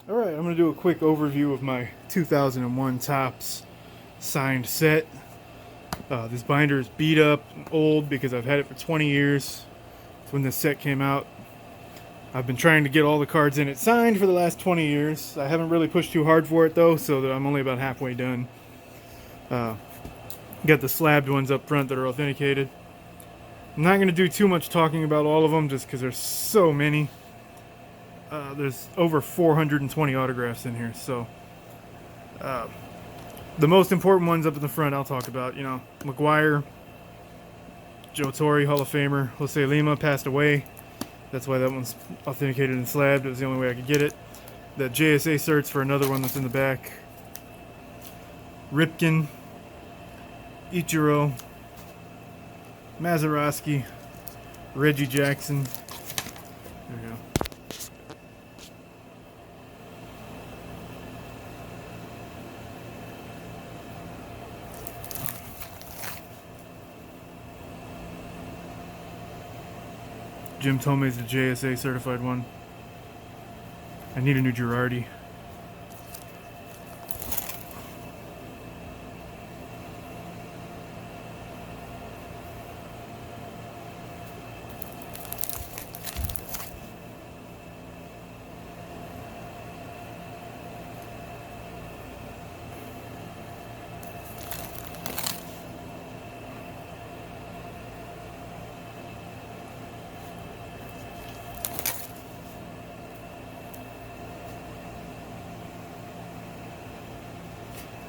Alright, I'm going to do a quick overview of my 2001 Topps signed set. This binder is beat up and old because I've had it for 20 years. It's when this set came out. I've been trying to get all the cards in it signed for the last 20 years. I haven't really pushed too hard for it though, so that I'm only about halfway done. Got the slabbed ones up front that are authenticated. I'm not going to do too much talking about all of them just because there's so many. There's over 420 autographs in here, so the most important ones up in the front I'll talk about. You know, McGuire, Joe Torre, Hall of Famer. Jose Lima passed away. That's why that one's authenticated and slabbed. It was the only way I could get it. That JSA certs for another one that's in the back. Ripken, Ichiro, Mazeroski, Reggie Jackson. There we go. Jim Tome's the JSA certified one. I need a new Girardi.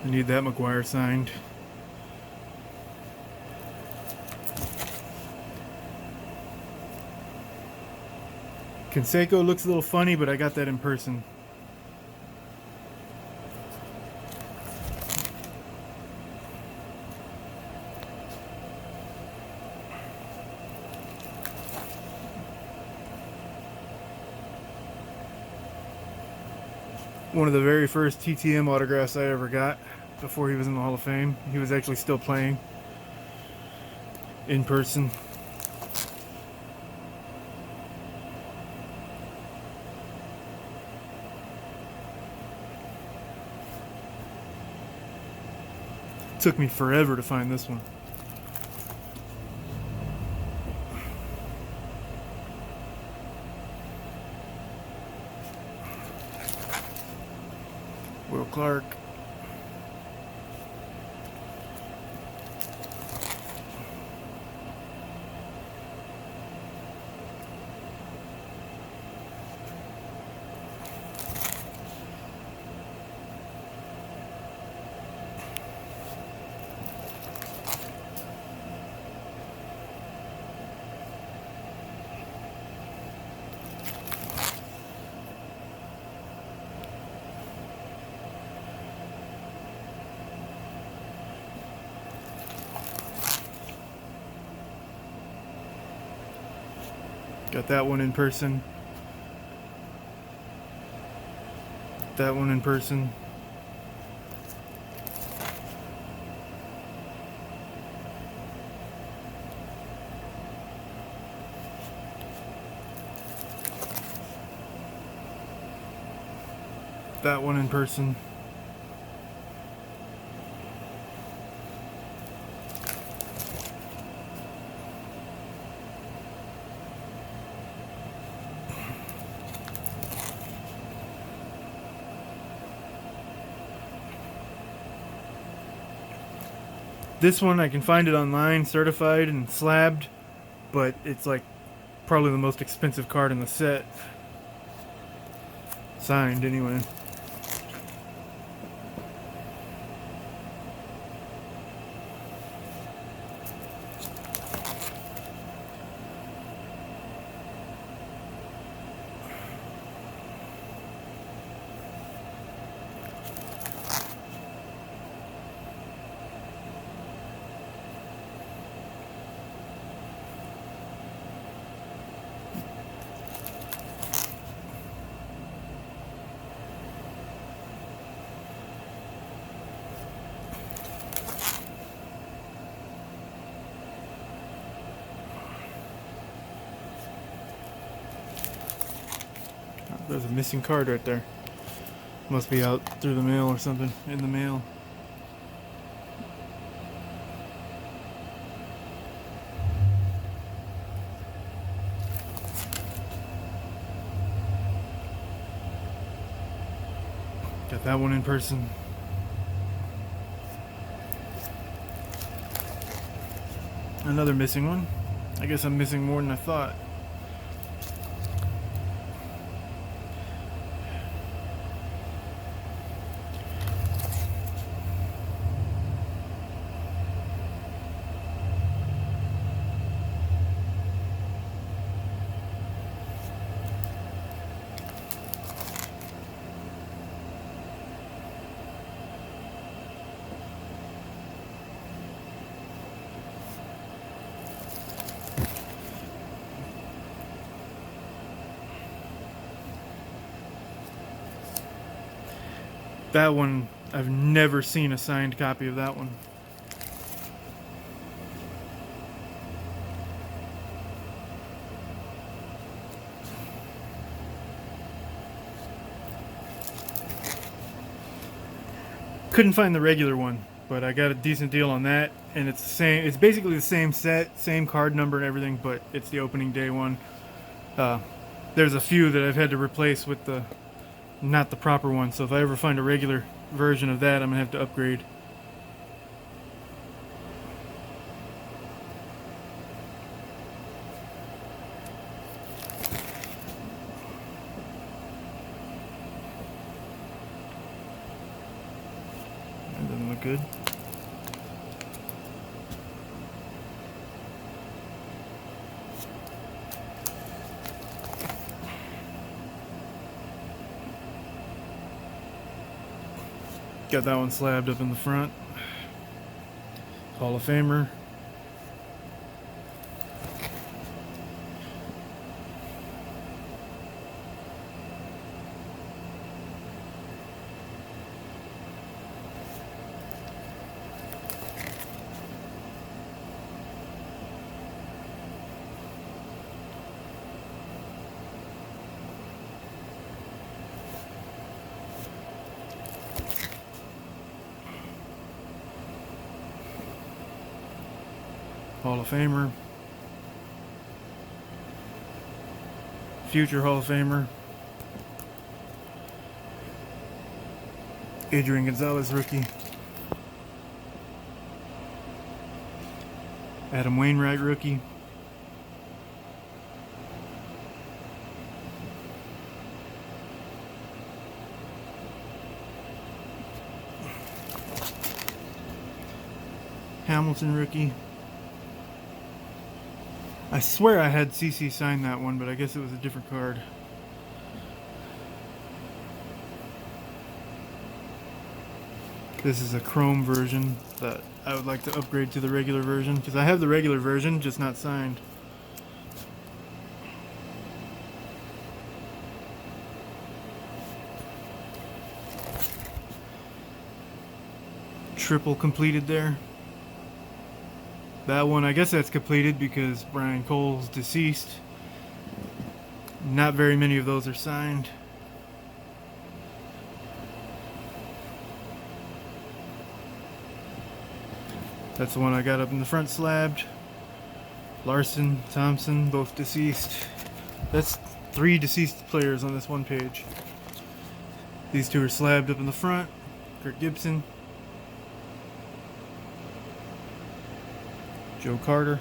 I need that McGuire signed. Canseco looks a little funny, but I got that in person. One of the very first TTM autographs I ever got before he was in the Hall of Fame. He was actually still playing in person. Took me forever to find this one. Will Clark. Got that one in person. That one in person. That one in person. This one I can find it online, certified and slabbed, but it's like probably the most expensive card in the set. Signed anyway. There's a missing card right there. Must be out through the mail or something. In the mail. Got that one in person. Another missing one. I guess I'm missing more than I thought. That one, I've never seen a signed copy of that one. Couldn't find the regular one, but I got a decent deal on that, and it's the same. It's basically the same set, same card number and everything, but it's the opening day one. There's a few that I've had to replace with the not the proper one, so if I ever find a regular version of that, I'm gonna have to upgrade. That doesn't look good. Got that one slabbed up in the front. Hall of Famer. Hall of Famer. Future Hall of Famer. Adrian Gonzalez rookie. Adam Wainwright rookie. Hamilton rookie. I swear I had CC sign that one, but I guess it was a different card. This is a chrome version that I would like to upgrade to the regular version, because I have the regular version, just not signed. Triple completed there. That one, I guess that's completed because Brian Cole's deceased. Not very many of those are signed. That's the one I got up in the front slabbed. Larson, Thompson, both deceased. That's 3 deceased players on this one page. These 2 are slabbed up in the front. Kirk Gibson. Joe Carter.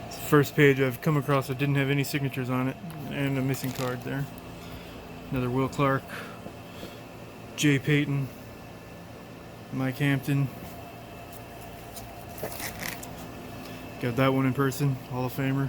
It's the first page I've come across that didn't have any signatures on it, and a missing card there. Another Will Clark. Jay Payton. Mike Hampton. Got that one in person, Hall of Famer.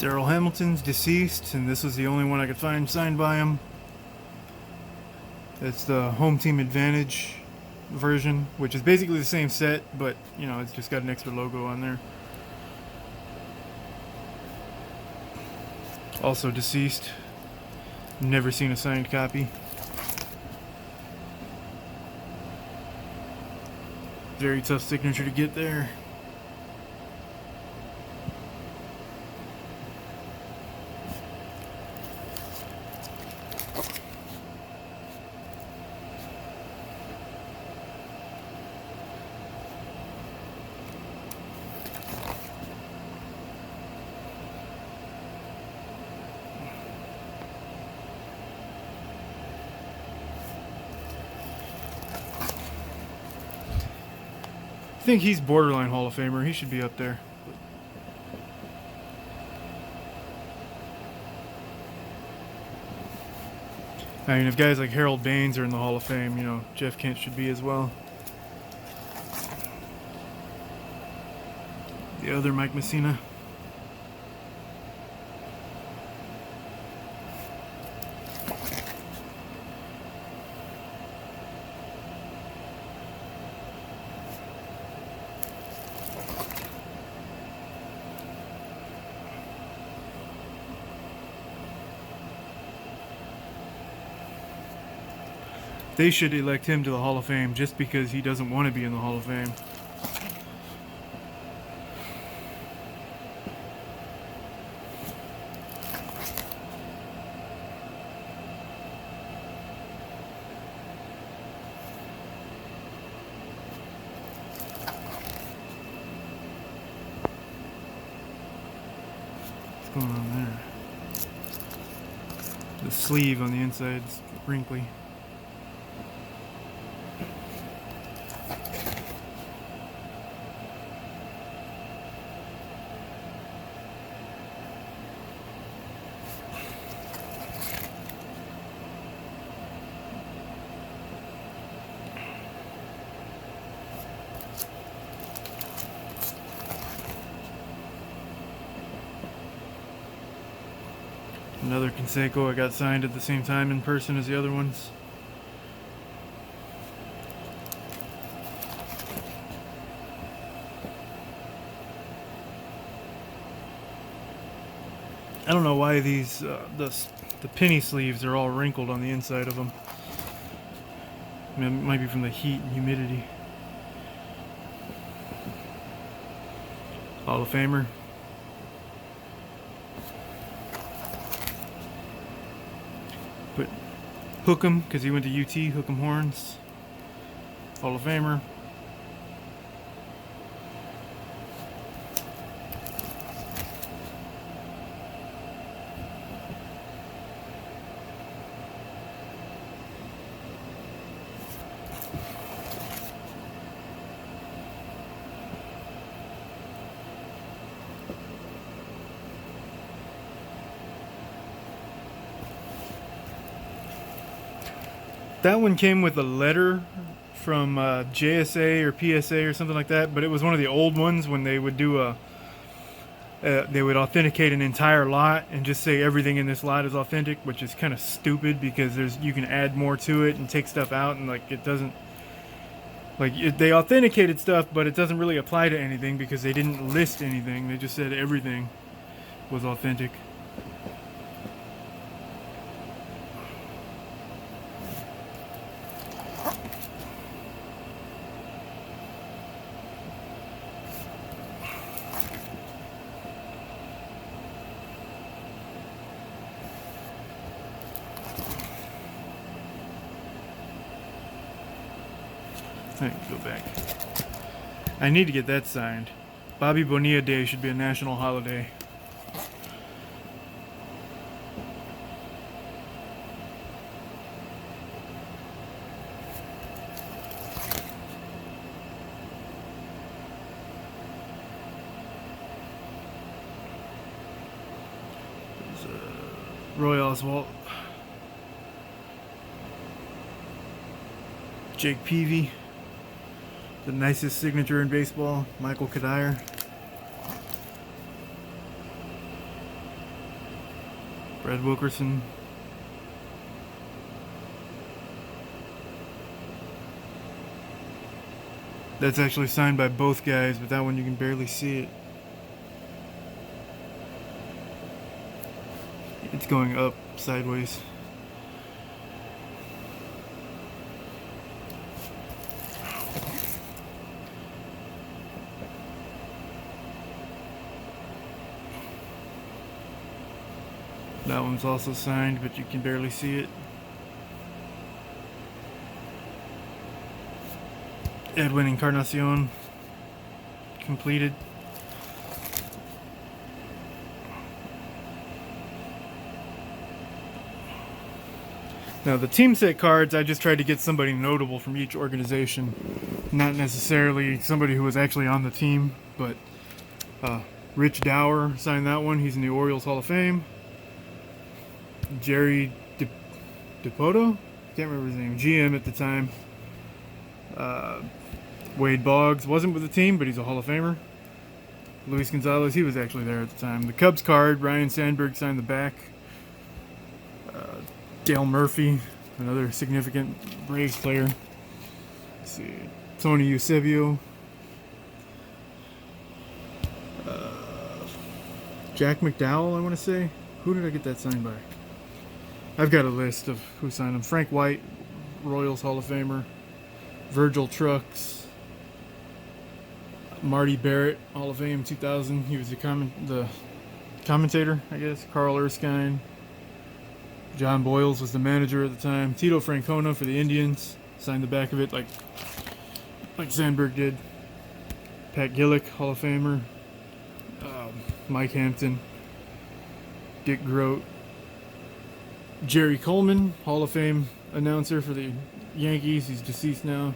Darrell Hamilton's deceased, and this was the only one I could find signed by him. It's the Home Team Advantage version, which is basically the same set, but you know, it's just got an extra logo on there. Also deceased. Never seen a signed copy. Very tough signature to get there. I think he's borderline Hall of Famer. He should be up there. I mean, if guys like Harold Baines are in the Hall of Fame, you know, Jeff Kent should be as well. The other Mike Messina. They should elect him to the Hall of Fame just because he doesn't want to be in the Hall of Fame. What's going on there? The sleeve on the inside is wrinkly. Another Canseco I got signed at the same time in person as the other ones. I don't know why these the penny sleeves are all wrinkled on the inside of them. I mean, it might be from the heat and humidity. Hall of Famer. Put Hookem, because he went to UT, Hookem Horns. Hall of Famer. That one came with a letter from JSA or PSA or something like that, but it was one of the old ones when they would do they would authenticate an entire lot and just say everything in this lot is authentic, which is kind of stupid because you can add more to it and take stuff out, and like it doesn't, they authenticated stuff, but it doesn't really apply to anything because they didn't list anything. They just said everything was authentic. I can go back. I need to get that signed. Bobby Bonilla Day should be a national holiday. Roy Oswalt. Jake Peavy. The nicest signature in baseball, Michael Kadire. Brad Wilkerson. That's actually signed by both guys, but that one you can barely see it. It's going up sideways. That one's also signed, but you can barely see it. Edwin Encarnacion, completed. Now the team set cards, I just tried to get somebody notable from each organization. Not necessarily somebody who was actually on the team, but Rich Dower signed that one. He's in the Orioles Hall of Fame. Jerry DePoto? Can't remember his name. GM at the time. Wade Boggs wasn't with the team, but he's a Hall of Famer. Luis Gonzalez, he was actually there at the time. The Cubs card, Ryan Sandberg signed the back. Dale Murphy, another significant Braves player. Let's see. Tony Eusebio. Jack McDowell, I want to say. Who did I get that signed by? I've got a list of who signed them. Frank White, Royals Hall of Famer. Virgil Trucks. Marty Barrett, Hall of Fame 2000. He was the commentator, I guess. Carl Erskine. John Boyles was the manager at the time. Tito Francona for the Indians. Signed the back of it like Sandberg did. Pat Gillick, Hall of Famer. Mike Hampton. Dick Grote. Jerry Coleman, Hall of Fame announcer for the Yankees. He's deceased now.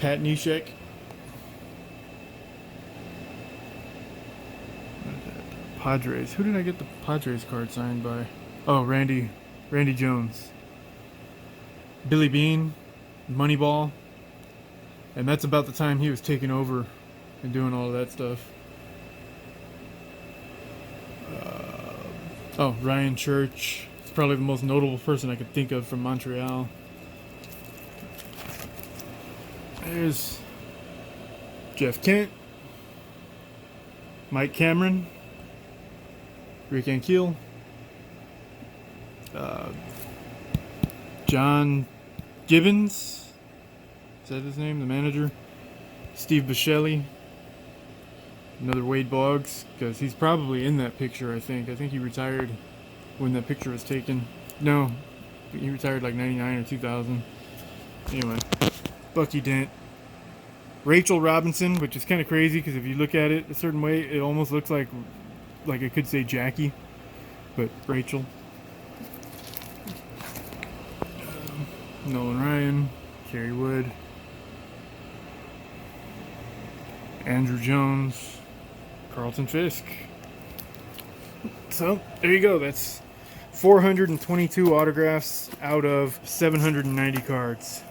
Pat Neshek. Padres. Who did I get the Padres card signed by? Oh, Randy Jones. Billy Bean, Moneyball. And that's about the time he was taking over and doing all of that stuff. Ryan Church. It's probably the most notable person I could think of from Montreal. There's Jeff Kent, Mike Cameron, Rick Ankiel, John Gibbons, is that his name, the manager? Steve Buscemi, another Wade Boggs, because he's probably in that picture, I think. I think he retired when that picture was taken. No, he retired like 99 or 2000. Anyway. Bucky Dent. Rachel Robinson, which is kind of crazy because if you look at it a certain way, it almost looks like it could say Jackie, but Rachel. Nolan Ryan, Kerry Wood, Andrew Jones, Carlton Fisk. So, there you go. That's 422 autographs out of 790 cards.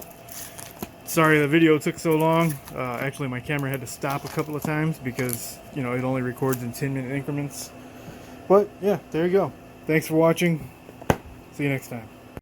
Sorry the video took so long. Actually, my camera had to stop a couple of times because, it only records in 10-minute increments. But, yeah, there you go. Thanks for watching. See you next time.